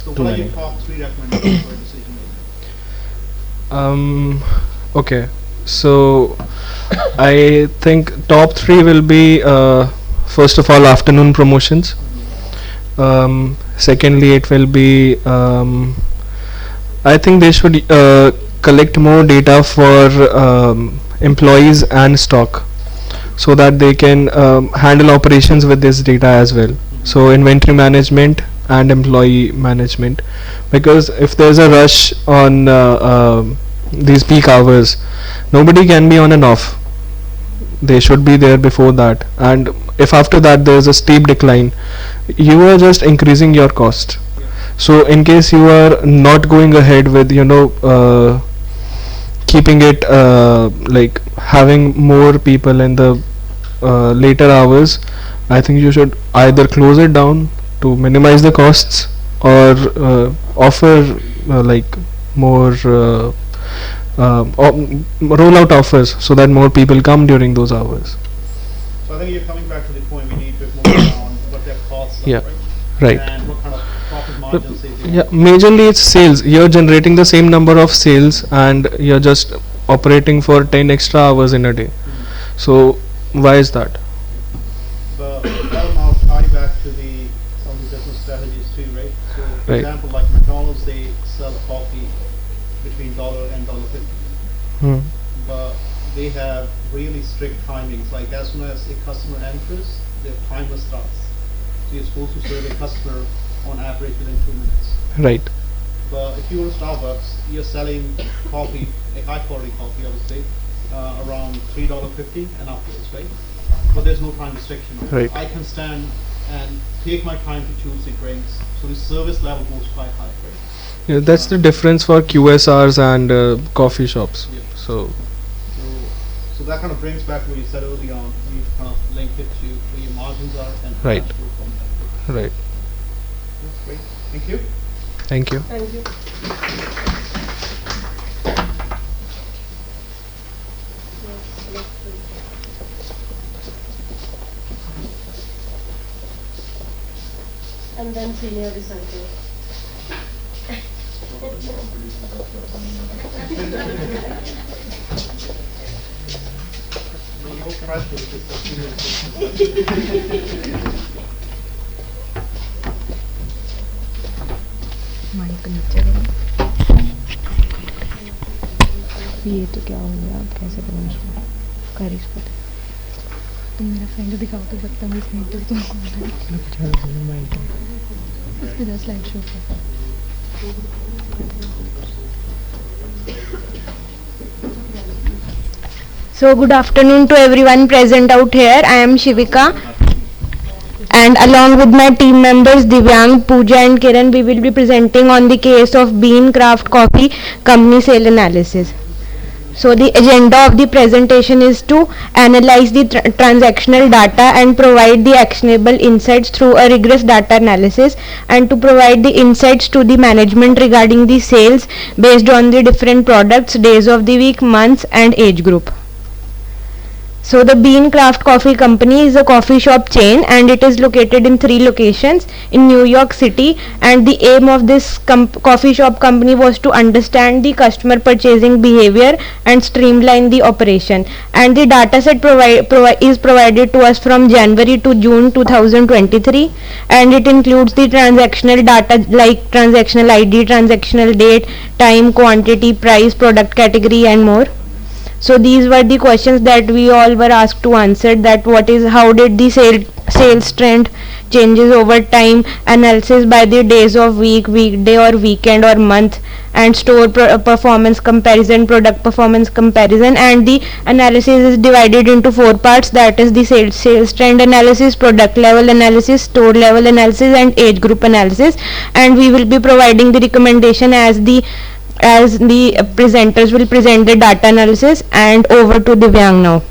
So too what are many. your top 3 recommendations for decision making? Okay, so I think top three will be first of all afternoon promotions. Secondly, it will be I think they should collect more data for employees and stock, so that they can handle operations with this data as well. So inventory management and employee management, because if there's a rush on these peak hours, nobody can be on and off. They should be there before that, and if after that there's a steep decline, you are just increasing your cost. Yeah. So in case you are not going ahead with keeping it like having more people in the later hours, I think you should either close it down to minimize the costs, or offer like more roll out offers so that more people come during those hours. So I think you're coming back to the point we need to more on what their costs are, Yeah, right? right. And what kind of profit margins they do. Yeah, majorly it's sales. You're generating the same number of sales and you're just operating for 10 extra hours in a day. So why is that? But that will now tie back to the some of the business strategies too, right? So for Right. example, like McDonald's, they sell coffee between dollar and $1.50, Hmm. but they have really strict timings. Like as soon as a customer enters, their timer starts. So you're supposed to serve a customer on average within 2 minutes. Right. But if you go to Starbucks, you're selling coffee, a high quality coffee, obviously, around $3.50 and upwards, right? But there's no time restriction. Right. I can stand and take my time to choose the drinks, so the service level goes quite high, right? Yeah, that's the difference for QSRs and coffee shops. Yeah. So So that kind of brings back what you said early on. You need to kind of link it to where your margins are and Right. cash flow from that. right. That's great. Thank you. Thank you. Thank you. And then senior researcher. No pressure, just a few. Mic नीचे करो। ये तो क्या हो गया, आप कैसे करूँ इसको, कर इसको। तुम मेरा फ्रेंड दिखाओ तो बदतमीज नहीं तो तुम उस पर 10 स्लाइड शो कर। So good afternoon to everyone present out here. I am Shivika, and along with my team members Divyang, Pooja and Kiran, we will be presenting on the case of Bean Craft Coffee Company Sale Analysis. So the agenda of the presentation is to analyze the transactional data and provide the actionable insights through a rigorous data analysis, and to provide the insights to the management regarding the sales based on the different products, days of the week, months and age group. So the Bean Craft Coffee Company is a coffee shop chain, and it is located in 3 locations in New York City, and the aim of this coffee shop company was to understand the customer purchasing behavior and streamline the operation. And the data set is provided to us from January to June 2023, and it includes the transactional data like transactional ID, transactional date, time, quantity, price, product category and more. So these were the questions that we all were asked to answer, that how did the sales trend changes over time, analysis by the days of week, weekday or weekend or month, and store performance comparison, product performance comparison. And the analysis is divided into 4 parts, that is the sales trend analysis, product level analysis, store level analysis and age group analysis. And we will be providing the recommendation as the presenters will present the data analysis. And over to Divyang now.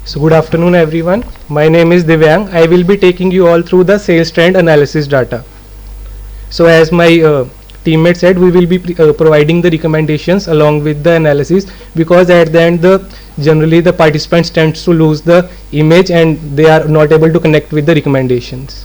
So good afternoon everyone. My name is Divyang. I will be taking you all through the sales trend analysis data. So as my teammate said, we will be providing the recommendations along with the analysis, because at the end generally the participants tends to lose the image and they are not able to connect with the recommendations.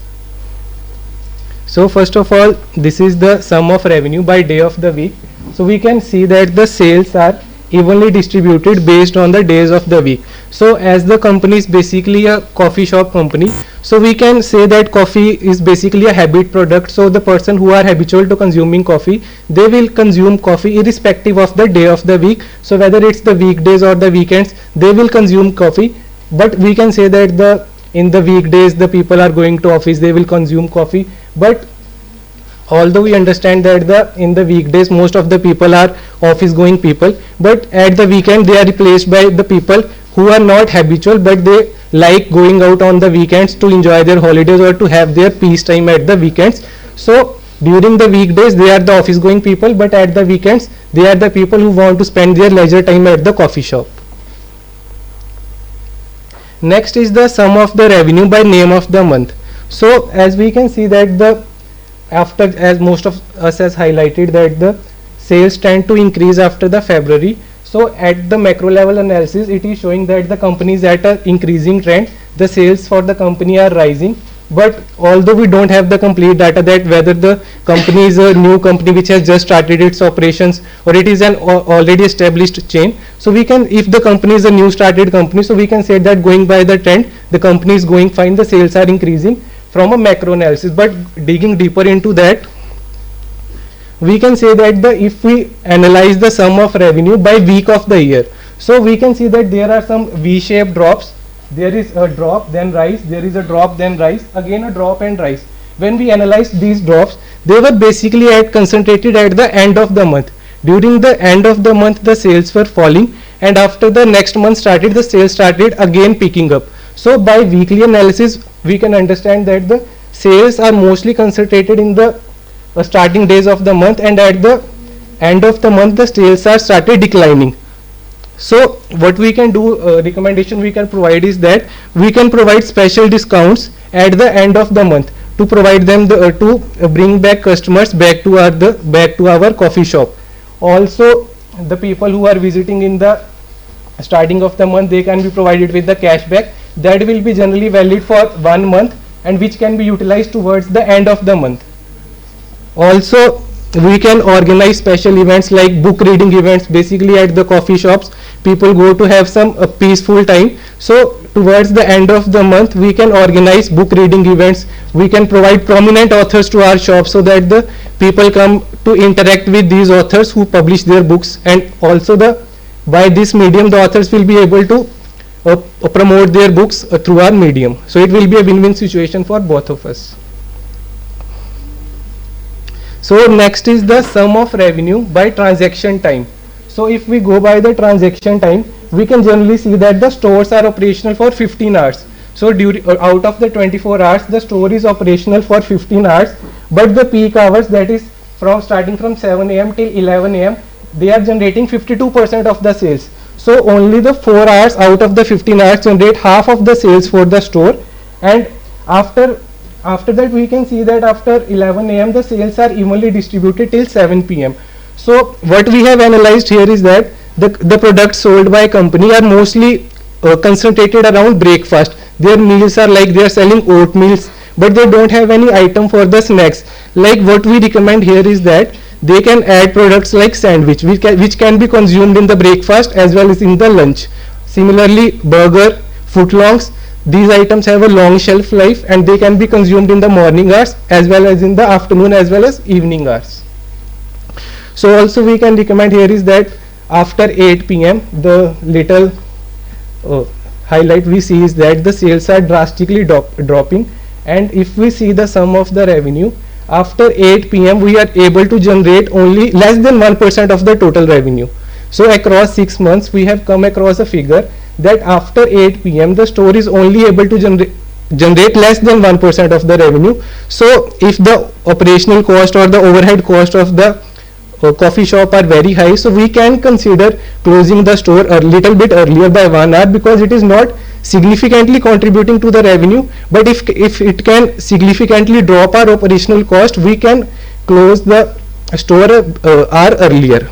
So first of all, this is the sum of revenue by day of the week. So we can see that the sales are evenly distributed based on the days of the week. So as the company is basically a coffee shop company, so we can say that coffee is basically a habit product. So the person who are habitual to consuming coffee, they will consume coffee irrespective of the day of the week. So whether it's the weekdays or the weekends, they will consume coffee. But we can say that in the weekdays the people are going to office, they will consume coffee. But although we understand that in the weekdays most of the people are office going people, but at the weekend they are replaced by the people who are not habitual, but they like going out on the weekends to enjoy their holidays or to have their peace time at the weekends. So during the weekdays they are the office going people, but at the weekends they are the people who want to spend their leisure time at the coffee shop. Next is the sum of the revenue by name of the month. So as we can see that as most of us has highlighted that the sales tend to increase after the February. So at the macro level analysis, it is showing that the company is at an increasing trend. The sales for the company are rising. But although we don't have the complete data that whether the company is a new company which has just started its operations or it is an already established chain. So we can, if the company is a new started company, so we can say that going by the trend, the company is going fine, the sales are increasing from a macro analysis. But digging deeper into that, we can say that if we analyze the sum of revenue by week of the year, so we can see that there are some V-shaped drops. There is a drop, then rise, there is a drop, then rise, again a drop and rise. When we analyze these drops, they were basically concentrated at the end of the month. During the end of the month, the sales were falling, and after the next month started, the sales started again picking up. So by weekly analysis, we can understand that the sales are mostly concentrated in the starting days of the month, and at the end of the month, the sales are started declining. So what we can do, recommendation we can provide is that we can provide special discounts at the end of the month to provide them to bring back customers back to our coffee shop. Also, the people who are visiting in the starting of the month, they can be provided with the cashback that will be generally valid for 1 month and which can be utilized towards the end of the month. Also, we can organize special events like book reading events. Basically at the coffee shops, people go to have some peaceful time. So towards the end of the month, we can organize book reading events. We can provide prominent authors to our shop so that the people come to interact with these authors who publish their books, and also by this medium the authors will be able to promote their books through our medium. So it will be a win-win situation for both of us. So next is the sum of revenue by transaction time. So if we go by the transaction time, we can generally see that the stores are operational for 15 hours. So out of the 24 hours, the store is operational for 15 hours, but the peak hours, that is starting from 7 am till 11 am, they are generating 52% of the sales. So only the 4 hours out of the 15 hours generate half of the sales for the store, and after that we can see that after 11 am the sales are evenly distributed till 7 pm. So what we have analyzed here is that the products sold by company are mostly concentrated around breakfast. Their meals are like they are selling oat meals, but they don't have any item for the snacks. Like what we recommend here is that they can add products like sandwich which can be consumed in the breakfast as well as in the lunch. Similarly, burger, footlongs, these items have a long shelf life and they can be consumed in the morning hours as well as in the afternoon as well as evening hours. So also we can recommend here is that after 8 pm the little highlight we see is that the sales are drastically dropping, and if we see the sum of the revenue after 8 pm we are able to generate only less than 1% of the total revenue. So across 6 months we have come across a figure that after 8 pm the store is only able to generate less than 1% of the revenue. So if the operational cost or the overhead cost of the coffee shop are very high, so we can consider closing the store a little bit earlier by 1 hour, because it is not significantly contributing to the revenue, but if it can significantly drop our operational cost, we can close the store are earlier.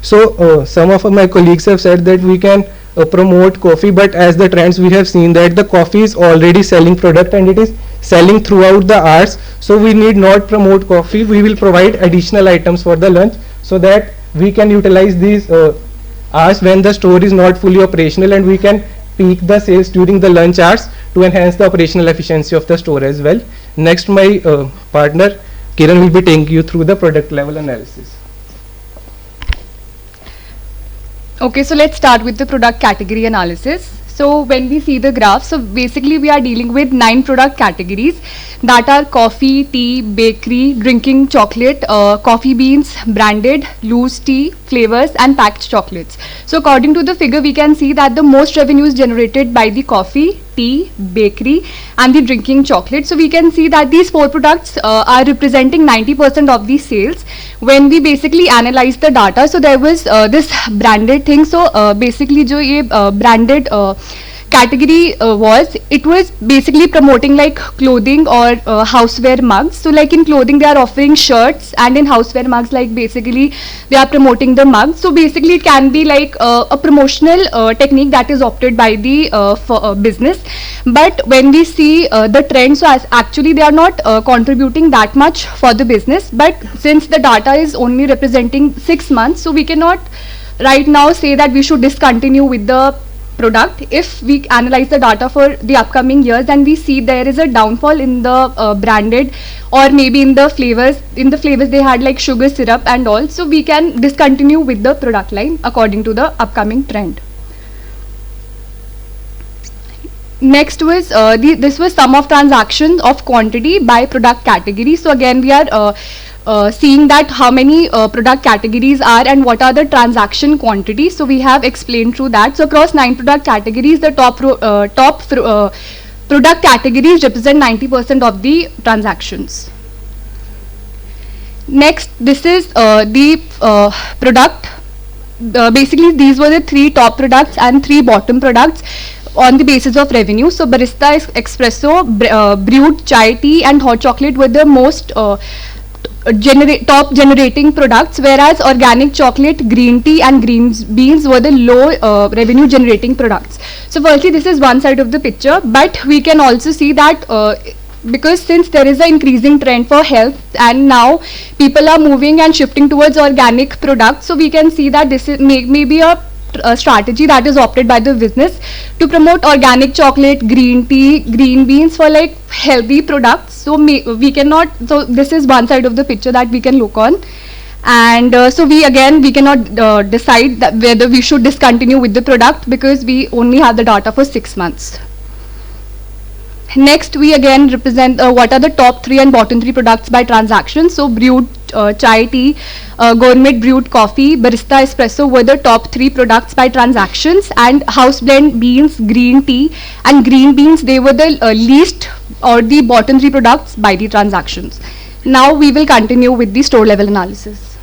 So some of my colleagues have said that we can promote coffee, but as the trends we have seen that the coffee is already selling product and it is selling throughout the hours, so we need not promote coffee. We will provide additional items for the lunch so that we can utilize these hours when the store is not fully operational, and we can peak the sales during the lunch hours to enhance the operational efficiency of the store as well. Next, my partner Kiran will be taking you through the product level analysis. Okay, so let's start with the product category analysis. So when we see the graph, so basically we are dealing with 9 product categories that are coffee, tea, bakery, drinking chocolate, coffee beans, branded, loose tea, flavors and packed chocolates. So according to the figure, we can see that the most revenue is generated by the coffee, tea, bakery and the drinking chocolate. So we can see that these 4 products are representing 90% of the sales. When we basically analyze the data, so there was this branded thing. So basically जो ये branded category it was basically promoting like clothing or houseware mugs. So like in clothing they are offering shirts, and in houseware mugs like basically they are promoting the mugs. So basically it can be like a promotional technique that is opted by the business. But when we see the trend, so as actually they are not contributing that much for the business, but since the data is only representing 6 months, so we cannot right now say that we should discontinue with the product. If we analyze the data for the upcoming years, then we see there is a downfall in the branded, or maybe in the flavors. In the flavors they had like sugar syrup and all, so we can discontinue with the product line according to the upcoming trend. Next was this was sum of transactions of quantity by product category. So again we are seeing that how many product categories are and what are the transaction quantities. So we have explained through that. So across 9 product categories, the top product categories represent 90% of the transactions. Next, this is the product. Basically these were the 3 top products and 3 bottom products on the basis of revenue. So barista, espresso, brewed chai, tea and hot chocolate were the most top generating products, whereas organic chocolate, green tea and green beans were the low revenue generating products. So firstly this is one side of the picture, but we can also see that because since there is an increasing trend for health and now people are moving and shifting towards organic products, so we can see that this is maybe a strategy that is opted by the business to promote organic chocolate, green tea, green beans for like healthy products. So we cannot, so this is one side of the picture that we can look on. And so we cannot decide that whether we should discontinue with the product because we only have the data for 6 months. Next, we again represent what are the top 3 and bottom 3 products by transaction. So brewed chai tea, gourmet brewed coffee, barista espresso were the top 3 products by transactions, and house blend beans, green tea and green beans, they were the least or the bottom 3 products by the transactions. Now we will continue with the store level analysis.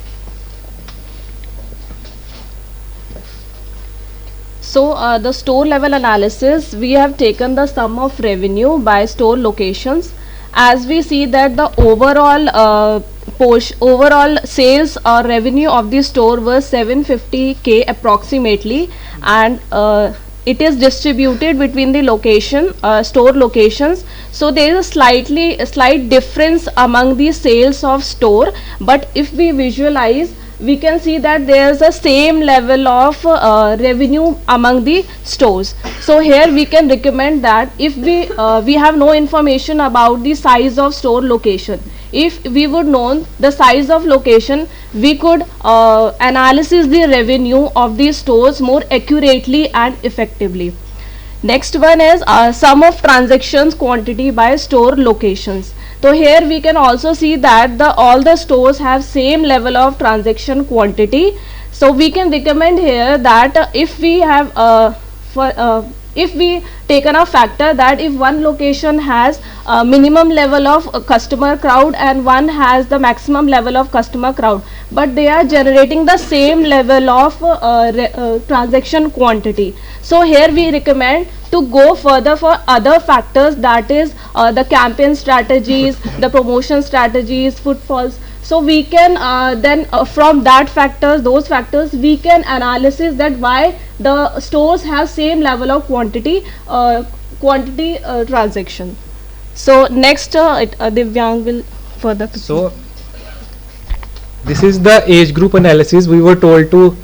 So the store level analysis, we have taken the sum of revenue by store locations. As we see that the overall sales or revenue of the store was 750K approximately, and it is distributed between the store locations. So there is a slight difference among the sales of store, but if we visualize, we can see that there is a same level of revenue among the stores. So here we can recommend that if we have no information about the size of store location, if we would know the size of location, we could analyze the revenue of these stores more accurately and effectively. Next one is sum of transactions quantity by store locations. So here we can also see that all the stores have same level of transaction quantity. So we can recommend here that if we have if we taken a factor that if one location has a minimum level of customer crowd and one has the maximum level of customer crowd, but they are generating the same level of transaction quantity. So here we recommend to go further for other factors, that is the campaign strategies, the promotion strategies, footfalls. So we can then from those factors we can analysis that why the stores have same level of quantity transaction. So next Divyang will further. So this is the age group analysis. We were told to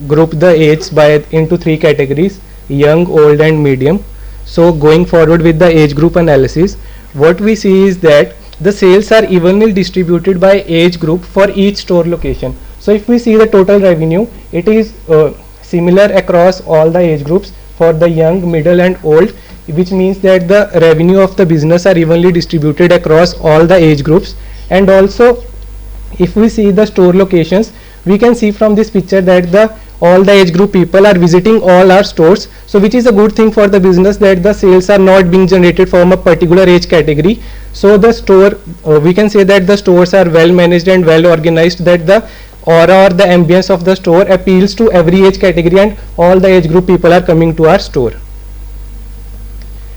group the age into 3 categories: young, old and medium. So going forward with the age group analysis, what we see is that the sales are evenly distributed by age group for each store location. So if we see the total revenue, it is similar across all the age groups for the young, middle and old, which means that the revenue of the business are evenly distributed across all the age groups. And also if we see the store locations, we can see from this picture that all the age group people are visiting all our stores, so which is a good thing for the business, that the sales are not being generated from a particular age category. So the store, we can say that the stores are well managed and well organized, that the aura or the ambience of the store appeals to every age category and all the age group people are coming to our store.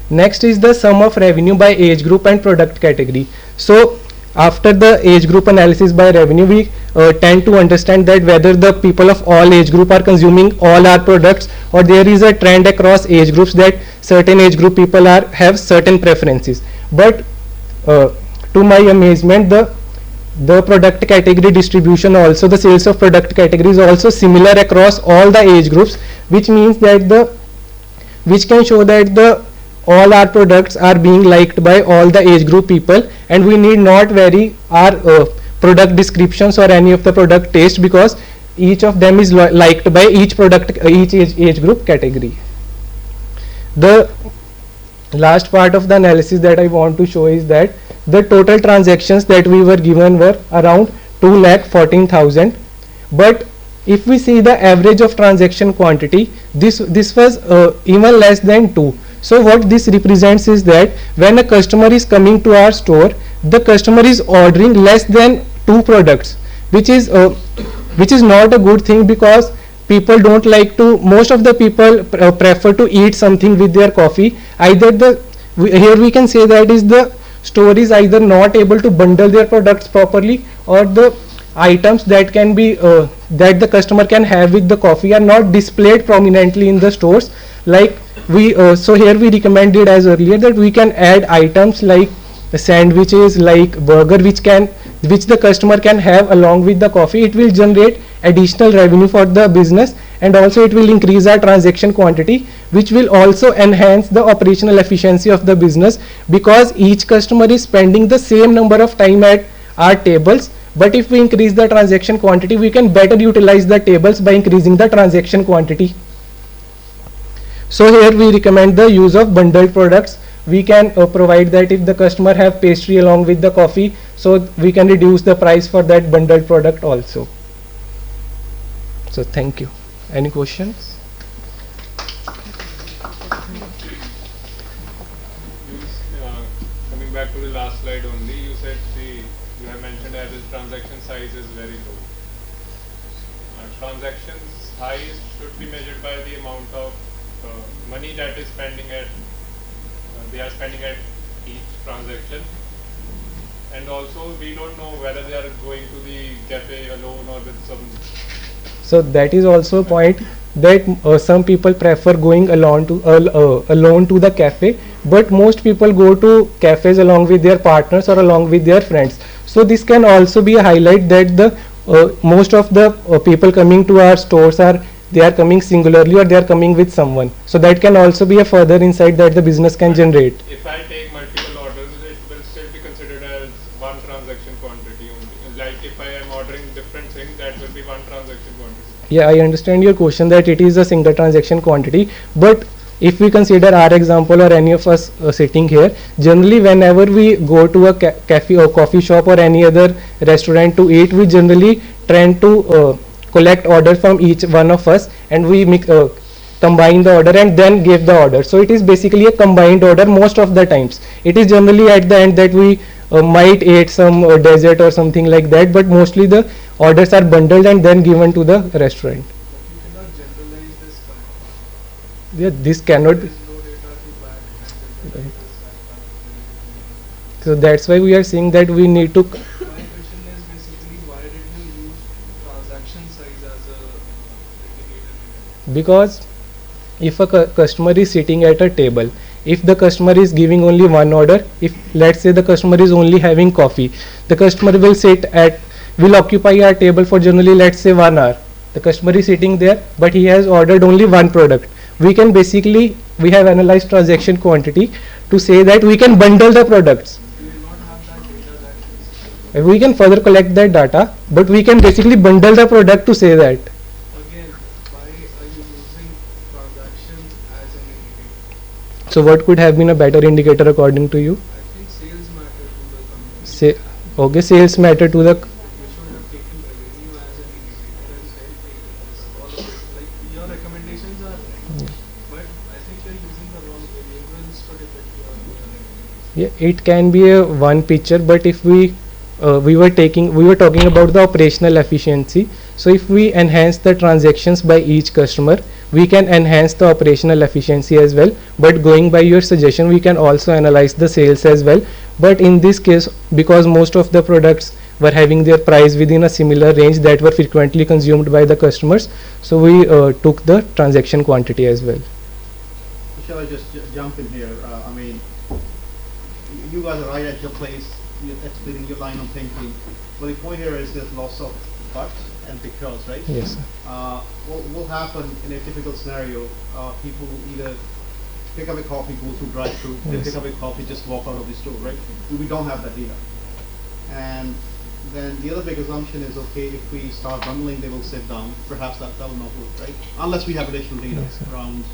Next is the sum of revenue by age group and product category. So after the age group analysis by revenue, we tend to understand that whether the people of all age group are consuming all our products, or there is a trend across age groups that certain age group people have certain preferences. But to my amazement, the product category distribution also, the sales of product category is also similar across all the age groups, which means that which can show that all our products are being liked by all the age group people, and we need not vary our product descriptions or any of the product taste, because each of them is liked by each age group category. The last part of the analysis that I want to show is that the total transactions that we were given were around 2,14,000, but if we see the average of transaction quantity, this was even less than 2. So what this represents is that when a customer is coming to our store, the customer is ordering less than 2 products, which is not a good thing, because people don't like to, most of the people prefer to eat something with their coffee. Either here we can say that is the store is either not able to bundle their products properly, or the items that can be that the customer can have with the coffee are not displayed prominently in the stores. Like so here we recommended as earlier that we can add items like sandwiches, like burger, which the customer can have along with the coffee. It will generate additional revenue for the business, and also it will increase our transaction quantity, which will also enhance the operational efficiency of the business, because each customer is spending the same number of time at our tables. But if we increase the transaction quantity, we can better utilize the tables by increasing the transaction quantity. So here we recommend the use of bundled products. We can provide that if the customer have pastry along with the coffee, so we can reduce the price for that bundled product also. So thank you. Any questions? Coming back to the last slide only, you said you have mentioned average transaction size is very low. Transactions size should be measured by the amount of money that is they are spending at each transaction, and also we don't know whether they are going to the cafe alone or with some. So that is also a point, that some people prefer going alone to the cafe, but most people go to cafes along with their partners or along with their friends. So this can also be a highlight that the most of the people coming to our stores they are coming singularly, or they are coming with someone. So that can also be a further insight that the business can generate. If I take multiple orders, it will still be considered as one transaction quantity only. Like if I am ordering different things, that will be one transaction quantity. Yeah, I understand your question that it is a single transaction quantity, but if we consider our example or any of us sitting here, generally whenever we go to a cafe or coffee shop or any other restaurant to eat, we generally tend to collect order from each one of us, and we combine the order and then give the order. So it is basically a combined order most of the times. It is generally at the end that we might eat some dessert or something like that, but mostly the orders are bundled and then given to the restaurant. You cannot generalize this. Yeah, this cannot. There is no Right. So that's why we are saying that we need to. My question is basically why did you use transaction size as a indicator? Because if a customer is sitting at a table, if the customer is giving only one order, if let's say the customer is only having coffee, the customer will occupy our table for generally, let's say, 1 hour. The customer is sitting there, but he has ordered only one product. We have analyzed transaction quantity to say that we can bundle the products. We can further collect that data, but we can basically bundle the product to say that. Again, why are you using transaction as an indicator? So what could have been a better indicator according to you? I think sales matter to the company. Okay, sales matter to the. You should have taken revenue as an indicator and then taken this all of it. Like your recommendations are right, but I think you're using the wrong variables to depict your recommendations. Yeah, it can be a one picture, but if we were talking about the operational efficiency. So if we enhance the transactions by each customer, we can enhance the operational efficiency as well. But going by your suggestion, we can also analyze the sales as well. But in this case, because most of the products were having their price within a similar range that were frequently consumed by the customers, so we took the transaction quantity as well. Shall I just jump in here? I mean, you guys are right at your place. You're explaining your line of thinking. But the point here is there's lots of buts and because, right? Yes, sir. What will happen in a typical scenario? People either pick up a coffee, go through drive-through, they Yes. pick up a coffee, just walk out of the store, right? We don't have that data. And then the other big assumption is, okay, if we start bundling, they will sit down. Perhaps that will not work, right? Unless we have additional data Yes, sir. around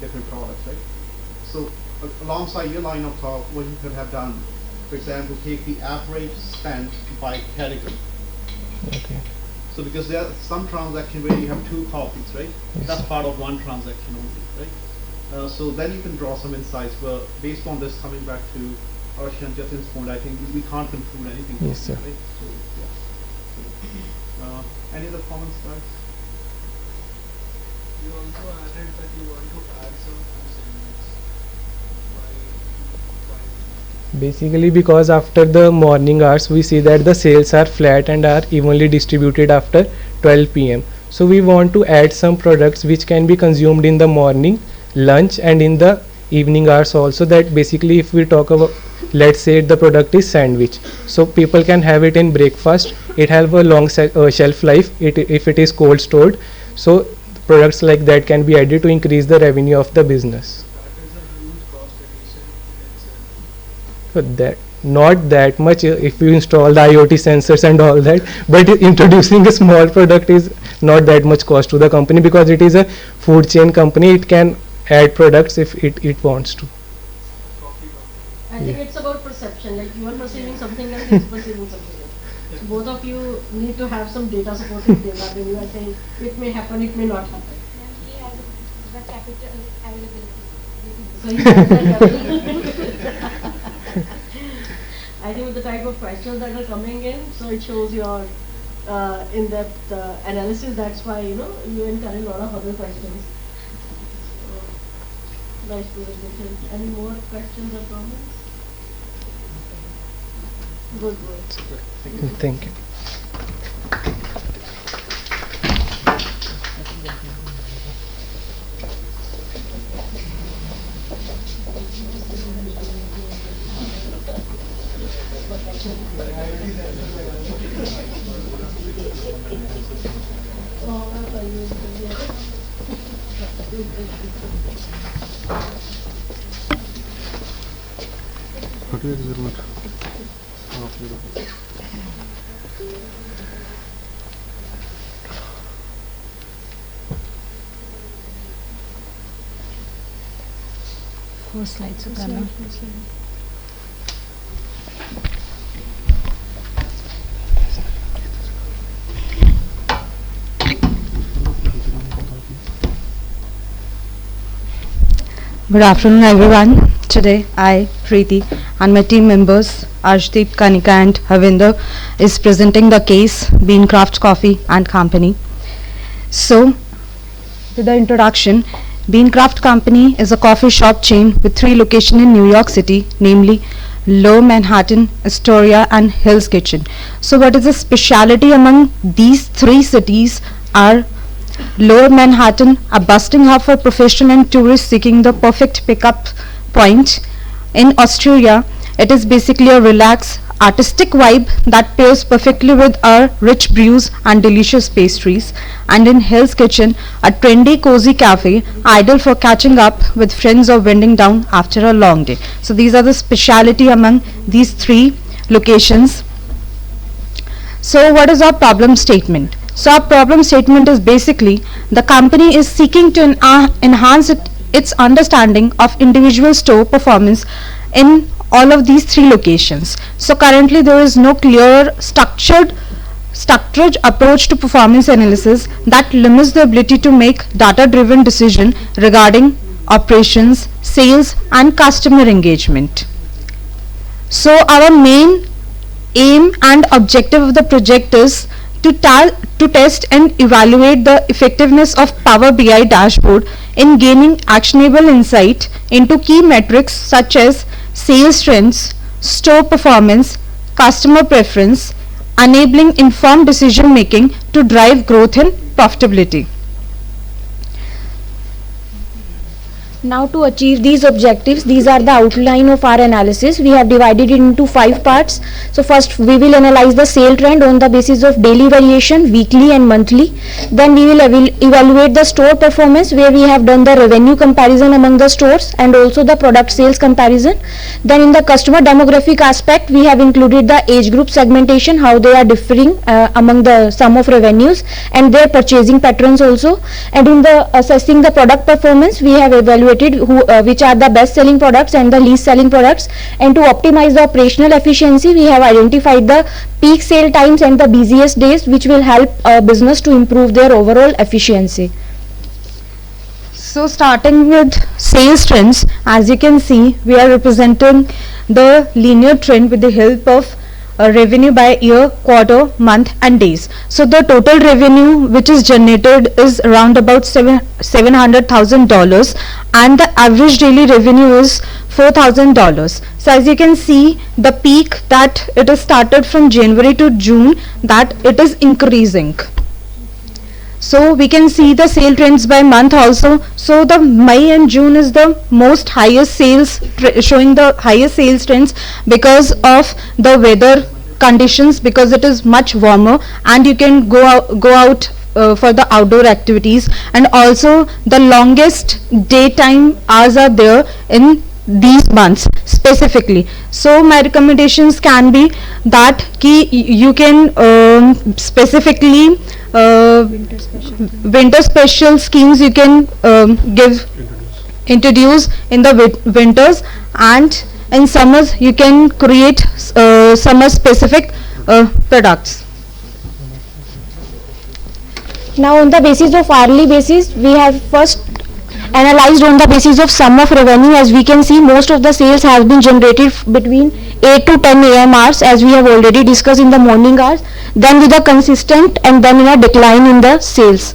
different products, right? So alongside your line of thought, what you could have done, for example, take the average spent by category. Okay. So because there are some transactions where you have two copies, right? Yes, That's sir. part of one transaction only, right? So then you can draw some insights. Well, based on this, coming back to Arsh and Jatin's point, I think we can't conclude anything. Yes, sir. Right? So, yeah. So, any other comments, guys? You also added that you want to add some food segments. Why? Basically, because after the morning hours, we see that the sales are flat and are evenly distributed after 12 p.m. So we want to add some products which can be consumed in the morning, lunch, and in the evening hours also. That basically, if we talk about, let's say the product is sandwich, so people can have it in breakfast. It have a long shelf life if it is cold stored. So products like that can be added to increase the revenue of the business. That is a huge cost addition in itself. So that not that much if you install the IoT sensors and all that, but introducing a small product is not that much cost to the company, because it is a food chain company. It can add products if it wants to. I think it's about perception. Like you are perceiving something else, he's perceiving something else. So both of you need to have some data supporting data when you are saying it may happen, it may not happen. He has the capital availability. So he has that availability. I think with the type of questions that are coming in, so it shows your in-depth analysis. That's why you encourage a lot of other questions. Nice presentation. Any more questions or comments? Good. Thank you. First slide से करना Good afternoon, everyone. Today, I, Preeti, and my team members, Arshdeep, Kanika, and Havinder, is presenting the case Beancraft Coffee and Company. So, with the introduction, Beancraft Company is a coffee shop chain with 3 locations in New York City, namely Lower Manhattan, Astoria and Hell's Kitchen. So what is the speciality among these 3 cities are Lower Manhattan, a bustling hub for professional and tourists seeking the perfect pickup point. In Astoria, it is basically a relaxed, artistic vibe that pairs perfectly with our rich brews and delicious pastries. And in Hell's Kitchen, a trendy, cozy cafe, ideal for catching up with friends or winding down after a long day. So these are the speciality among these 3 locations. So what is our problem statement? So our problem statement is basically the company is seeking to enhance its understanding of individual store performance in all of these 3 locations. So currently there is no clear structured approach to performance analysis that limits the ability to make data-driven decision regarding operations, sales and customer engagement. So our main aim and objective of the project is to test and evaluate the effectiveness of Power BI dashboard in gaining actionable insight into key metrics such as sales trends, store performance, customer preference, enabling informed decision making to drive growth and profitability. Now to achieve these objectives, these are the outline of our analysis. We have divided it into 5 parts. So first we will analyze the sale trend on the basis of daily variation, weekly and monthly. Then we will evaluate the store performance where we have done the revenue comparison among the stores and also the product sales comparison. Then in the customer demographic aspect, we have included the age group segmentation, how they are differing among the sum of revenues and their purchasing patterns also. And in the assessing the product performance, we have evaluated which are the best selling products and the least selling products, and to optimize the operational efficiency we have identified the peak sale times and the busiest days which will help business to improve their overall efficiency. So starting with sales trends, as you can see we are representing the linear trend with the help of revenue by year, quarter, month and days. So the total revenue which is generated is around about $700,000 and the average daily revenue is $4,000. So as you can see the peak that it is started from January to June, that it is increasing. So we can see the sale trends by month also. So the May and June is the most highest sales, showing the highest sales trends because of the weather conditions, because it is much warmer and you can go out for the outdoor activities, and also the longest daytime hours are there in these months specifically. So my recommendations can be that you can specifically winter special schemes you can introduce in the winters, and in summers you can create summer specific products. Now on the basis of hourly basis, we have first analyzed on the basis of sum of revenue. As we can see, most of the sales have been generated between 8 to 10 am hours, as we have already discussed in the morning hours, then with a consistent and then in a decline in the sales.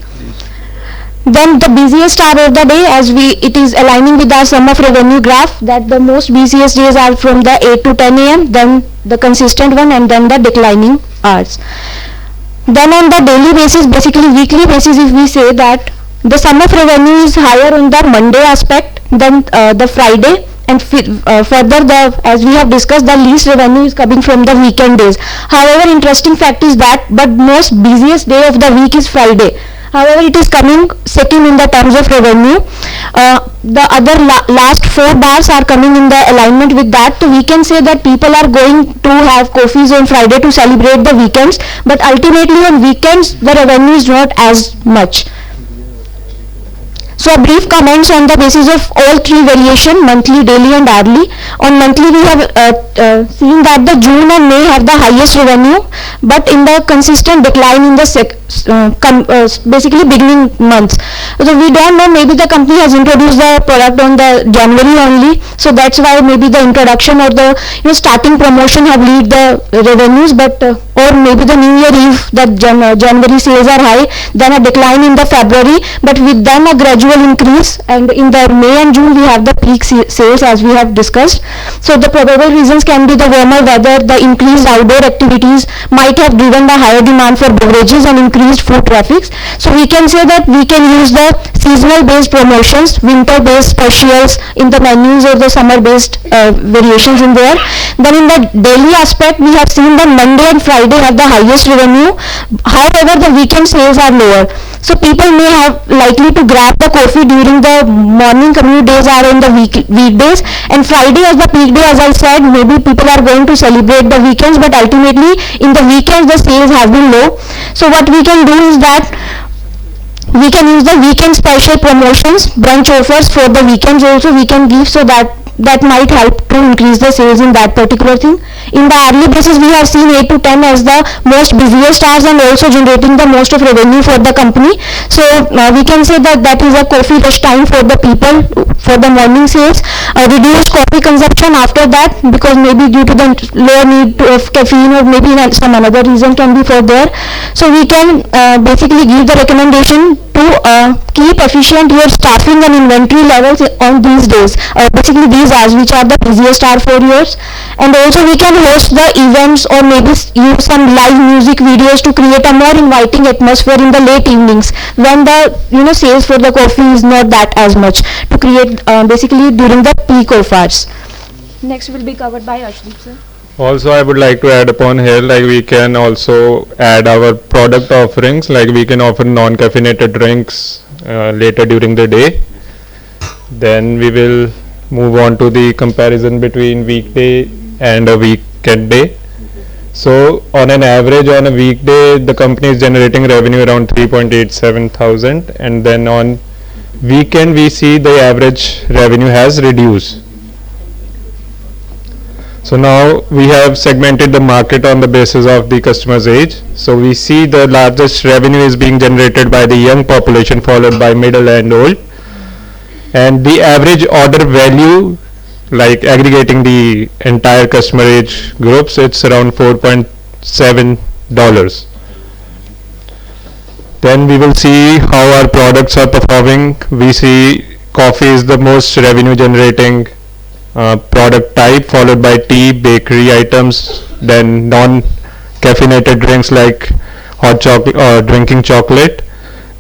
Then the busiest hour of the day, as it is aligning with our sum of revenue graph, that the most busiest days are from the 8 to 10 am, then the consistent one, and then the declining hours. Then on the daily basis, basically weekly basis, if we say that the sum of revenue is higher on the Monday aspect than the Friday, and further as we have discussed, the least revenue is coming from the weekend days. However, interesting fact is that but most busiest day of the week is Friday. However, it is coming second in the terms of revenue. The other last 4 bars are coming in the alignment with that. So we can say that people are going to have coffees on Friday to celebrate the weekends, but ultimately on weekends the revenue is not as much. So a brief comments on the basis of all 3 variation, monthly, daily and hourly. On monthly we have seen that the June and May have the highest revenue, but in the consistent decline in the basically beginning months. So we don't know, maybe the company has introduced the product on the January only, so that's why maybe the introduction or the starting promotion have lead the revenues, but or maybe the New Year Eve, that January sales are high, then a decline in the February, but with then a gradual increase, and in the May and June we have the peak sales as we have discussed. So the probable reasons can be the warmer weather, the increased outdoor activities might have driven the higher demand for beverages and increased food traffics. So we can say that we can use the seasonal based promotions, winter based specials in the menus, or the summer based variations in there. Then in the daily aspect, we have seen that Monday and Friday have the highest revenue. However, the weekend sales are lower. So people may have likely to grab the coffee during the morning commute days or in the weekdays, and Friday as the peak day, as I said, maybe people are going to celebrate the weekends, but ultimately in the weekends the sales have been low. So what we can do is that we can use the weekend special promotions, brunch offers for the weekends also we can give, so that might help to increase the sales in that particular thing. In the hourly basis, we have seen 8 to 10 as the most busiest hours and also generating the most of revenue for the company. So we can say that that is a coffee rush time for the people for the morning sales. Reduced coffee consumption after that, because maybe due to the lower need of caffeine, or maybe some another reason can be for there. So we can basically give the recommendation to keep efficient your staffing and inventory levels on these days, basically these hours which are the busiest hour for yours. And also we can host the events, or maybe use some live music videos to create a more inviting atmosphere in the late evenings when the sales for the coffee is not that as much, to create basically during the peak of hours. Next will be covered by Ashdeep sir. Also, I would like to add upon here, like we can also add our product offerings, like we can offer non-caffeinated drinks later during the day. Then we will move on to the comparison between weekday and a weekend day. So on an average on a weekday, the company is generating revenue around 3.87 thousand, and then on weekend we see the average revenue has reduced. So now we have segmented the market on the basis of the customer's age. So we see the largest revenue is being generated by the young population, followed by middle and old. And the average order value, like aggregating the entire customer age groups, it's around $4.7. Then we will see how our products are performing. We see coffee is the most revenue generating product type, followed by tea, bakery items, then non-caffeinated drinks like hot chocolate or drinking chocolate.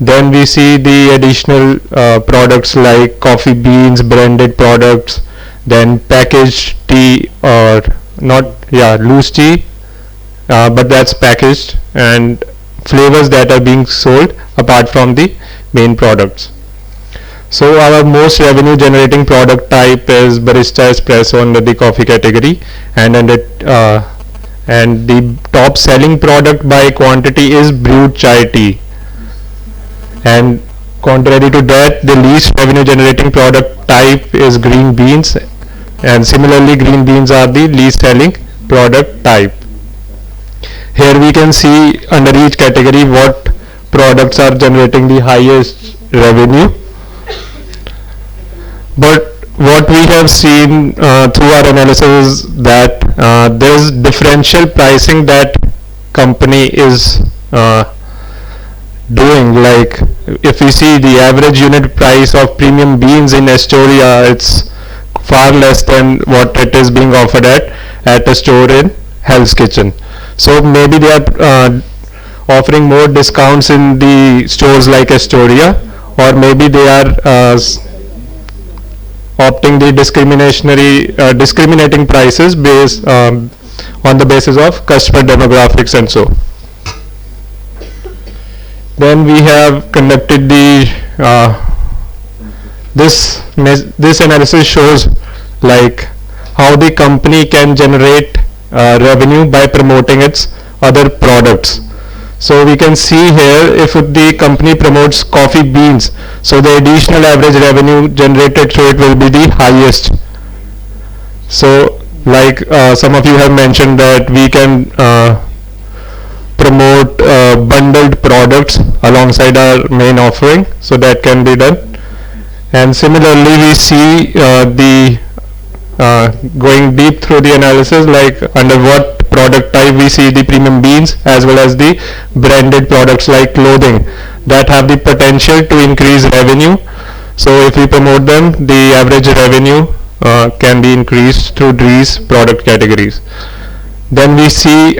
Then we see the additional products like coffee beans, branded products, then packaged tea, or loose tea, but that's packaged, and flavors that are being sold apart from the main products. So our most revenue generating product type is barista espresso under the coffee category, and the top selling product by quantity is brewed chai tea. And contrary to that, the least revenue generating product type is green beans, and similarly green beans are the least selling product type. Here we can see under each category what products are generating the highest revenue. But what we have seen through our analysis is that there is differential pricing that company is doing. Like if we see the average unit price of premium beans in Astoria, it's far less than what it is being offered at a store in Hell's Kitchen. So maybe they are offering more discounts in the stores like Astoria, or maybe they are opting the discriminating prices based on the basis of customer demographics and so. Then we have conducted the this analysis shows like how the company can generate revenue by promoting its other products. So we can see here, if the company promotes coffee beans, so the additional average revenue generated through it will be the highest. So like some of you have mentioned that we can promote bundled products alongside our main offering, so that can be done. And similarly we see the going deep through the analysis, like under what product type, we see the premium beans as well as the branded products like clothing that have the potential to increase revenue. So if we promote them, the average revenue can be increased through these product categories. Then we see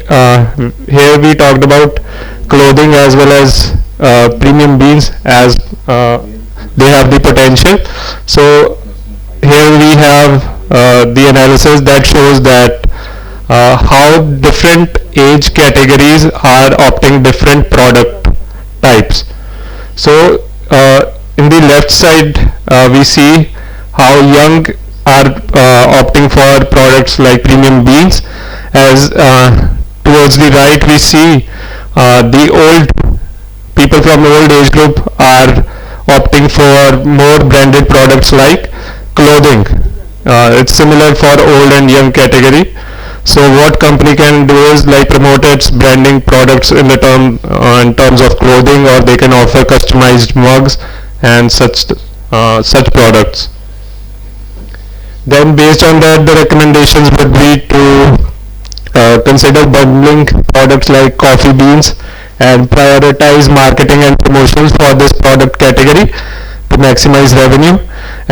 here we talked about clothing as well as premium beans as they have the potential. So here we have the analysis that shows that how different age categories are opting different product types. So in the left side we see how young are opting for products like premium beans, as towards the right we see the old people from old age group are opting for more branded products like clothing. It's similar for old and young category. So what company can do is like promote its branding products in the in terms of clothing, or they can offer customized mugs and such products. Then based on that, the recommendations would be to consider bundling products like coffee beans and prioritize marketing and promotions for this product category to maximize revenue.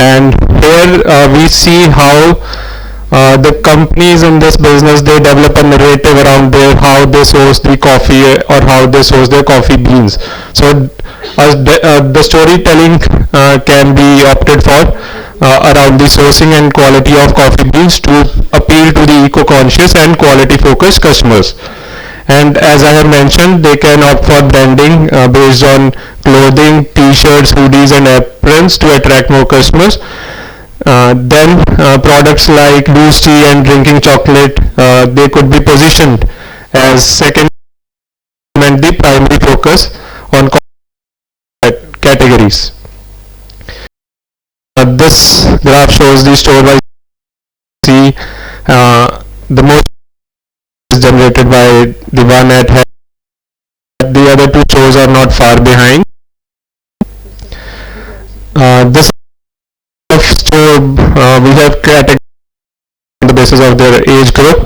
And here we see how the companies in this business, they develop a narrative around how they source the coffee or how they source their coffee beans. So the storytelling can be opted for around the sourcing and quality of coffee beans to appeal to the eco-conscious and quality-focused customers. And as I have mentioned, they can opt for branding based on clothing, t-shirts, hoodies and aprons to attract more customers. Then products like loose tea and drinking chocolate, they could be positioned as second and the primary focus on categories. This graph shows the store by see the most is generated by the one at head. The other two stores are not far behind. This store we have categorized on the basis of their age group.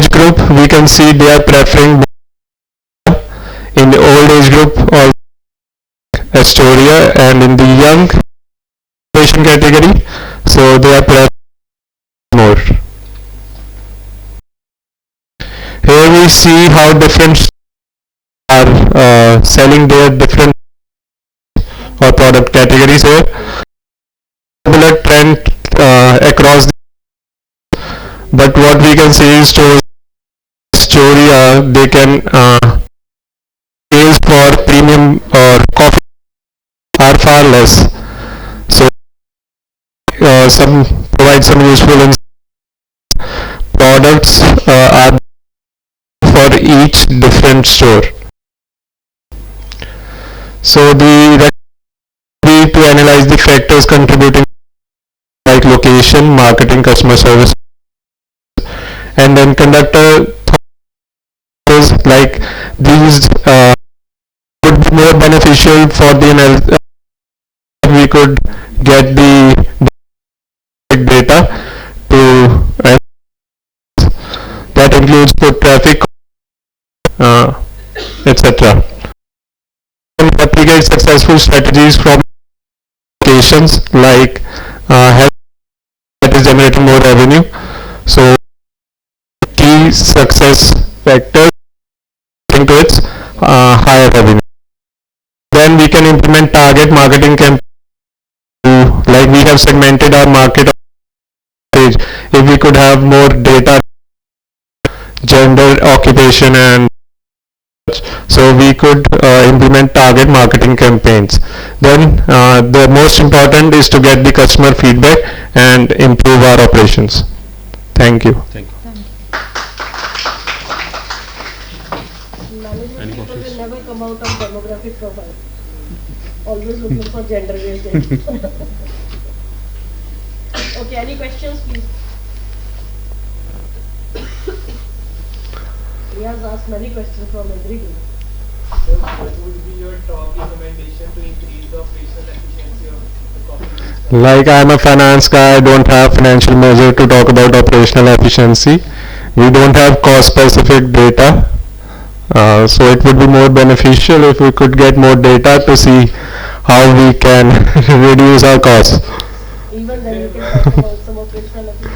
Age group, we can see they are preferring in the old age group or Astoria, and in the young patient category, so they are preferring more. Here we see how different are selling their different or product categories here. Similar trend across but what we can see is to Astoria, they can sales for premium or coffee are far less. So some provide some useful products are for each different store. So the recommendation to analyze the factors contributing like location, marketing, customer service, and then conduct a like these would be more beneficial for the analysis. We could get the data to that includes foot traffic, etc. And replicate successful strategies from locations like health that is generating more revenue. So key success factors into its higher revenue. Then we can implement target marketing campaigns. Like we have segmented our market page. If we could have more data, gender, occupation, and so we could implement target marketing campaigns. Then the most important is to get the customer feedback and improve our operations. Thank you. Management people will never come out of demographic profile. Always looking for gender based data. Okay, any questions please? He has asked many questions from every day. What would be your top recommendation to increase the operational efficiency of the coffee business? Like I'm a finance guy, I don't have financial measure to talk about operational efficiency. We don't have cost specific data. So it would be more beneficial if we could get more data to see how we can reduce our costs. Even then you can talk about some operational efficiency